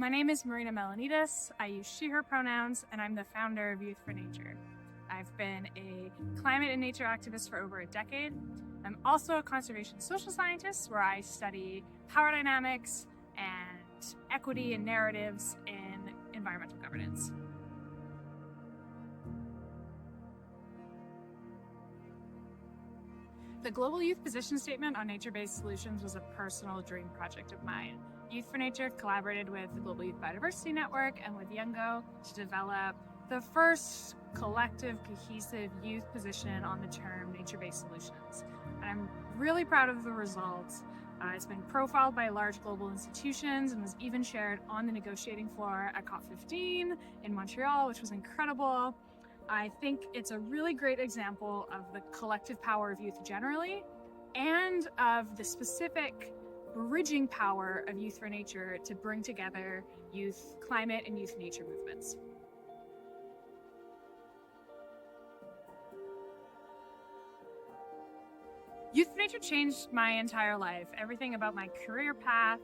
My name is Marina Melanidis. I use she, her pronouns, and I'm the founder of Y4N. I've been a climate and nature activist for over a decade. I'm also a conservation social scientist where I study power dynamics and equity and narratives in environmental governance. The Global Youth Position Statement on Nature-Based Solutions was a personal dream project of mine. Y4N collaborated with the Global Youth Biodiversity Network and with Youngo to develop the first collective, cohesive youth position on the term nature-based solutions. And I'm really proud of the results. It's been profiled by large global institutions and was even shared on the negotiating floor at COP15 in Montreal, which was incredible. I think it's a really great example of the collective power of youth generally and of the specific bridging power of Youth for Nature to bring together youth climate and youth nature movements. Youth for Nature changed my entire life. Everything about my career path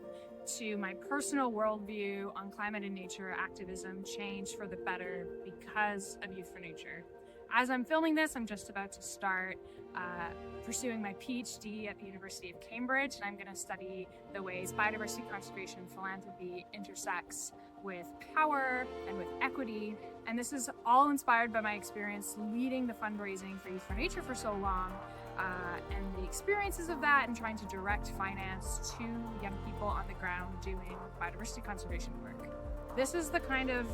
to my personal worldview on climate and nature activism changed for the better because of Youth for Nature. As I'm filming this, I'm just about to start pursuing my PhD at the University of Cambridge, and I'm going to study the ways biodiversity conservation philanthropy intersects with power and with equity. And this is all inspired by my experience leading the fundraising for Youth for Nature for so long, and the experiences of that and trying to direct finance to young people on the ground doing biodiversity conservation work. This is the kind of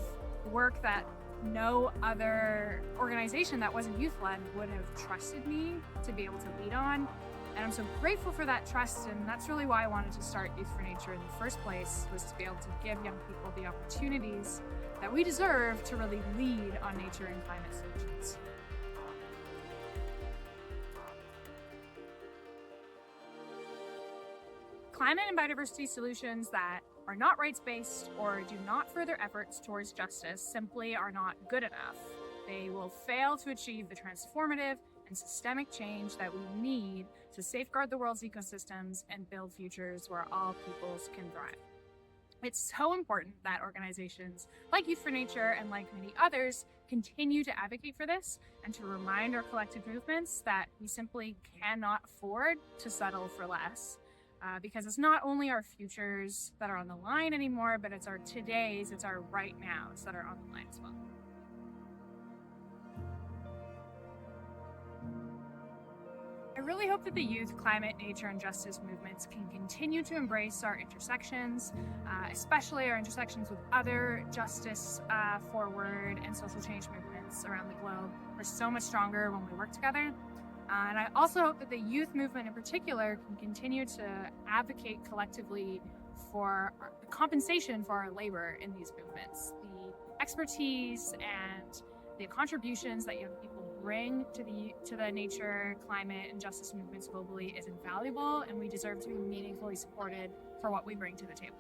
work that no other organization that wasn't youth-led would have trusted me to be able to lead on. And I'm so grateful for that trust, and that's really why I wanted to start Youth for Nature in the first place, was to be able to give young people the opportunities that we deserve to really lead on nature and climate solutions. Climate and biodiversity solutions that are not rights-based or do not further efforts towards justice simply are not good enough. They will fail to achieve the transformative and systemic change that we need to safeguard the world's ecosystems and build futures where all peoples can thrive. It's so important that organizations like Youth for Nature and like many others continue to advocate for this and to remind our collective movements that we simply cannot afford to settle for less. Because it's not only our futures that are on the line anymore, but it's our todays, it's our right nows that are on the line as well. I really hope that the youth, climate, nature, and justice movements can continue to embrace our intersections, especially our intersections with other justice forward and social change movements around the globe. We're so much stronger when we work together. And I also hope that the youth movement in particular can continue to advocate collectively for compensation for our labor in these movements. The expertise and the contributions that young people bring to the nature, climate, and justice movements globally is invaluable, and we deserve to be meaningfully supported for what we bring to the table.